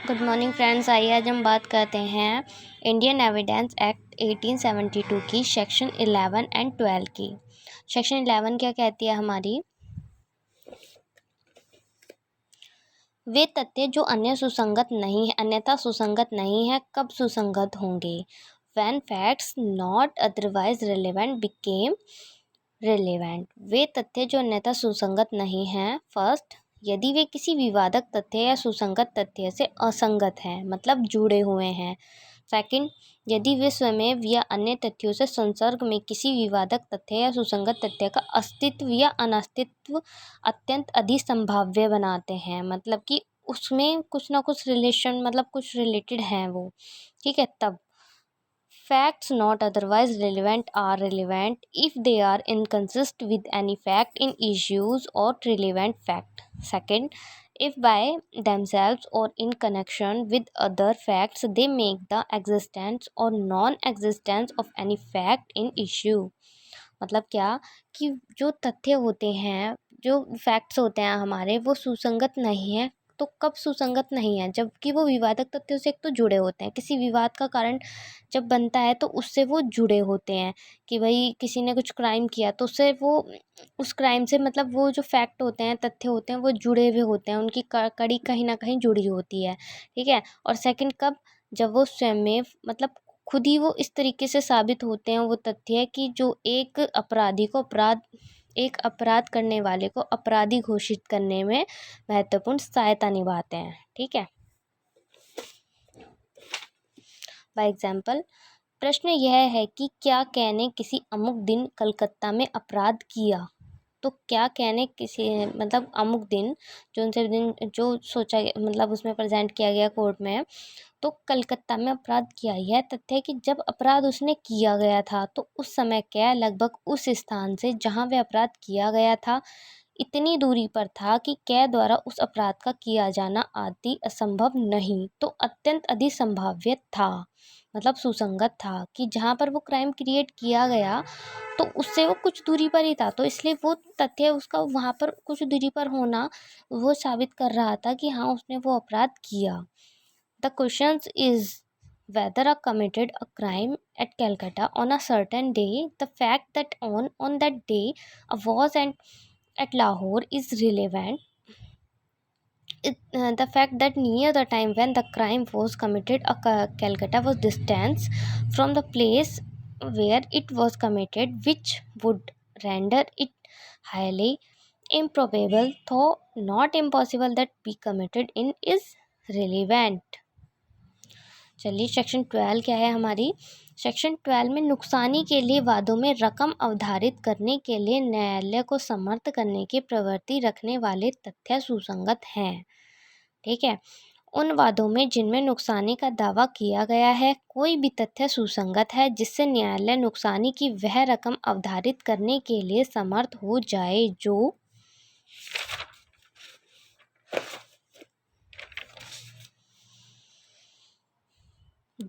Good morning friends. आइए आज हम बात करते हैं इंडियन एविडेंस एक्ट 1872 की सेक्शन 11 एंड 12 की। सेक्शन 11 क्या कहती है हमारी? वे तथ्य जो अन्य सुसंगत नहीं है, अन्यथा सुसंगत नहीं है, कब सुसंगत होंगे? When facts not otherwise relevant became relevant. वे तथ्य जो अन्यथा सुसंगत नहीं हैं, फर्स्ट, यदि वे किसी विवादक तथ्य या सुसंगत तथ्य से असंगत हैं, मतलब जुड़े हुए हैं। सेकंड, यदि वे स्वयं या अन्य तथ्यों से संसर्ग में किसी विवादक तथ्य या सुसंगत तथ्य का अस्तित्व या अनस्तित्व अत्यंत अधिक संभाव्य बनाते हैं, मतलब कि उसमें कुछ ना कुछ रिलेशन, मतलब कुछ रिलेटेड हैं वो, ठीक है। तब facts not otherwise relevant are relevant if they are inconsistent with any fact in issues or relevant fact. Second, if by themselves or in connection with other facts they make the existence or non-existence of any fact in issue. मतलब क्या कि जो तथ्य होते हैं, जो facts होते हैं हमारे, वो सुसंगत नहीं है। तो कब सुसंगत नहीं है? जबकि वो विवादक तथ्यों से एक तो जुड़े होते हैं, किसी विवाद का कारण जब बनता है तो उससे वो जुड़े होते हैं कि भाई किसी ने कुछ क्राइम किया तो उससे वो उस क्राइम से, मतलब वो जो फैक्ट होते हैं, तथ्य होते हैं, वो जुड़े हुए होते हैं, उनकी कड़ी कहीं ना कहीं जुड़ी होती है, ठीक है। और सेकंड कब? जब वो स्वयं में, मतलब खुद ही वो इस तरीके से साबित होते हैं वो तथ्य कि जो एक अपराध करने वाले को अपराधी घोषित करने में महत्वपूर्ण सहायता निभाते हैं, ठीक है। बाय एग्जाम्पल, प्रश्न यह है कि क्या कै ने किसी अमुक दिन कलकत्ता में अपराध किया? तो क्या कै ने किसी, मतलब अमुक दिन, जो से दिन जो सोचा गया, मतलब उसमें प्रेजेंट किया गया कोर्ट में, तो कलकत्ता में अपराध किया। यह तथ्य है कि जब अपराध उसने किया गया था तो उस समय कै लगभग उस स्थान से जहाँ वह अपराध किया गया था इतनी दूरी पर था कि कै द्वारा उस अपराध का किया जाना आदि असंभव नहीं, तो अत्यंत अधिक संभाव्य था, मतलब सुसंगत था कि जहाँ पर वो क्राइम क्रिएट किया गया तो उससे वो कुछ दूरी पर ही था, तो इसलिए वो तथ्य उसका वहाँ पर कुछ दूरी पर होना वो साबित कर रहा था कि हाँ उसने वो अपराध किया। The question is whether a committed a crime at Calcutta on a certain day, the fact that on that day a was and at Lahore is relevant. The fact that near the time when the crime was committed, Calcutta was distance from the place where it was committed, which would render it highly improbable, though not impossible, that be committed in is relevant. चलिए section 12 क्या है हमारी? Section 12 में नुकसानी के लिए वादों में रकम अवधारित करने के लिए न्यायालय को समर्थ करने की प्रवृत्ति रखने वाले तथ्य सुसंगत हैं, ठीक है। उन वादों में जिनमें नुकसानी का दावा किया गया है कोई भी तथ्य सुसंगत है जिससे न्यायालय नुकसानी की वह रकम अवधारित करने के लिए समर्थ हो जाए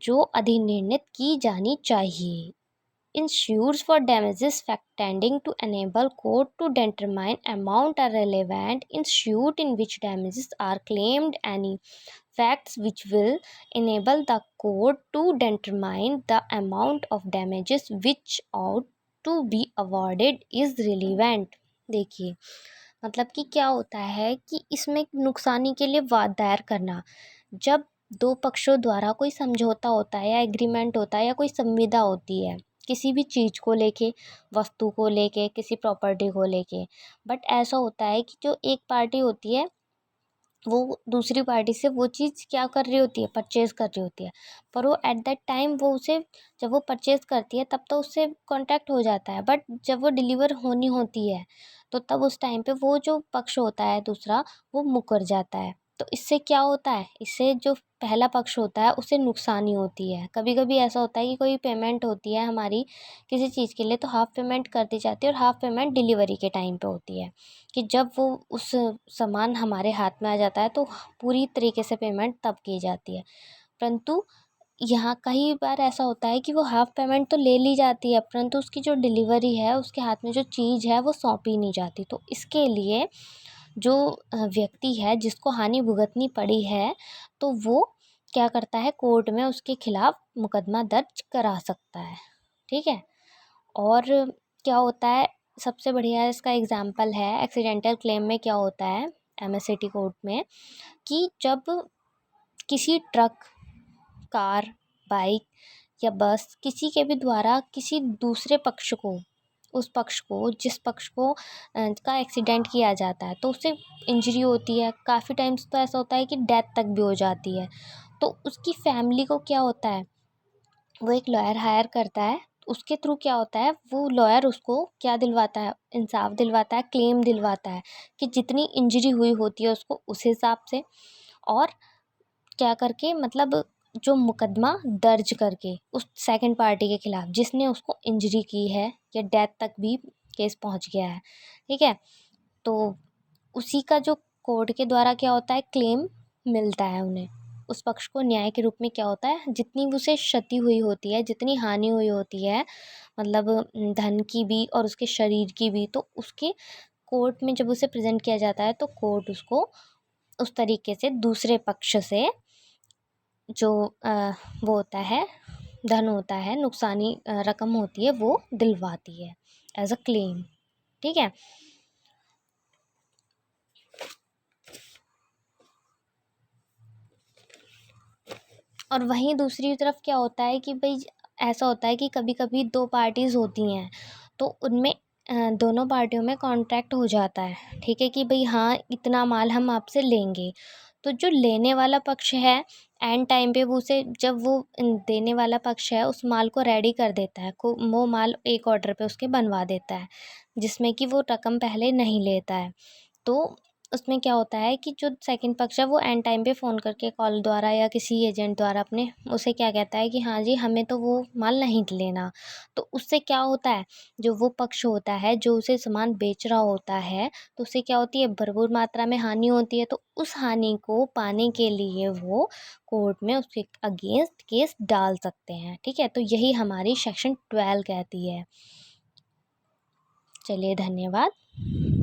जो अधिनिर्णित की जानी चाहिए। Ensures for damages fact tending to enable court to determine amount are relevant in suit in which damages are claimed. Any facts which will enable the court to determine the amount of damages which ought to be awarded is relevant। देखिए मतलब कि क्या होता है कि इसमें नुकसानी के लिए वाद दायर करना, जब दो पक्षों द्वारा कोई समझौता होता है या एग्रीमेंट होता है या कोई संविदा होती है किसी भी चीज़ को लेके, वस्तु को लेके, किसी प्रॉपर्टी को लेके, बट ऐसा होता है कि जो एक पार्टी होती है वो दूसरी पार्टी से वो चीज़ क्या कर रही होती है, परचेज़ कर रही होती है, पर वो एट दैट टाइम वो उसे, जब वो परचेज़ करती है तब तो उससे कॉन्टैक्ट हो जाता है, बट जब वो डिलीवर होनी होती है तो तब उस टाइम पे वो जो पक्ष होता है दूसरा वो मुकर जाता है। तो इससे क्या होता है, इससे जो पहला पक्ष होता है उसे नुकसानी होती है। कभी कभी ऐसा होता है कि कोई पेमेंट होती है हमारी किसी चीज़ के लिए तो हाफ़ पेमेंट कर दी जाती है और हाफ़ पेमेंट डिलीवरी के टाइम पे होती है, कि जब वो उस सामान हमारे हाथ में आ जाता है तो पूरी तरीके से पेमेंट तब की जाती है। परंतु यहाँ कई बार ऐसा होता है कि वो हाफ़ पेमेंट तो ले ली जाती है परंतु उसकी जो डिलीवरी है, उसके हाथ में जो चीज़ है वो सौंपी नहीं जाती। तो इसके लिए जो व्यक्ति है जिसको हानि भुगतनी पड़ी है, तो वो क्या करता है, कोर्ट में उसके खिलाफ मुकदमा दर्ज करा सकता है। ठीक है। और क्या होता है, सबसे बढ़िया इसका एग्जाम्पल है एक्सीडेंटल क्लेम में क्या होता है एमएससीटी कोर्ट में, कि जब किसी ट्रक, कार, बाइक या बस किसी के भी द्वारा किसी दूसरे पक्ष को, उस पक्ष को जिस पक्ष को का एक्सीडेंट किया जाता है, तो उससे इंजरी होती है, काफ़ी टाइम्स तो ऐसा होता है कि डेथ तक भी हो जाती है, तो उसकी फैमिली को क्या होता है, वो एक लॉयर हायर करता है। उसके थ्रू क्या होता है, वो लॉयर उसको क्या दिलवाता है, इंसाफ दिलवाता है, क्लेम दिलवाता है कि जितनी इंजरी हुई होती है उसको उस हिसाब से, और क्या करके मतलब जो मुकदमा दर्ज करके उस सेकंड पार्टी के खिलाफ जिसने उसको इंजरी की है या डेथ तक भी केस पहुंच गया है। ठीक है। तो उसी का जो कोर्ट के द्वारा क्या होता है, क्लेम मिलता है उन्हें। उस पक्ष को न्याय के रूप में क्या होता है, जितनी उसे क्षति हुई होती है, जितनी हानि हुई होती है, मतलब धन की भी और उसके शरीर की भी, तो उसके कोर्ट में जब उसे प्रेजेंट किया जाता है तो कोर्ट उसको उस तरीके से दूसरे पक्ष से जो वो होता है, धन होता है, नुकसानी रकम होती है, वो दिलवाती है एज अ क्लेम। ठीक है। और वहीं दूसरी तरफ क्या होता है कि भाई ऐसा होता है कि कभी कभी दो पार्टीज़ होती हैं, तो उनमें दोनों पार्टियों में कॉन्ट्रैक्ट हो जाता है। ठीक है, कि भाई हाँ इतना माल हम आपसे लेंगे, तो जो लेने वाला पक्ष है एंड टाइम पे वो उसे, जब वो देने वाला पक्ष है उस माल को रेडी कर देता है, को वो माल एक ऑर्डर पे उसके बनवा देता है, जिसमें कि वो रकम पहले नहीं लेता है। तो उसमें क्या होता है कि जो सेकंड पक्ष है वो एंड टाइम पे फ़ोन करके कॉल द्वारा या किसी एजेंट द्वारा अपने उसे क्या कहता है कि हाँ जी हमें तो वो माल नहीं लेना। तो उससे क्या होता है, जो वो पक्ष होता है जो उसे सामान बेच रहा होता है, तो उससे क्या होती है, भरपूर मात्रा में हानि होती है। तो उस हानि को पाने के लिए वो कोर्ट में उसके अगेंस्ट केस डाल सकते हैं। ठीक है। तो यही हमारी सेक्शन 12 कहती है। चलिए धन्यवाद।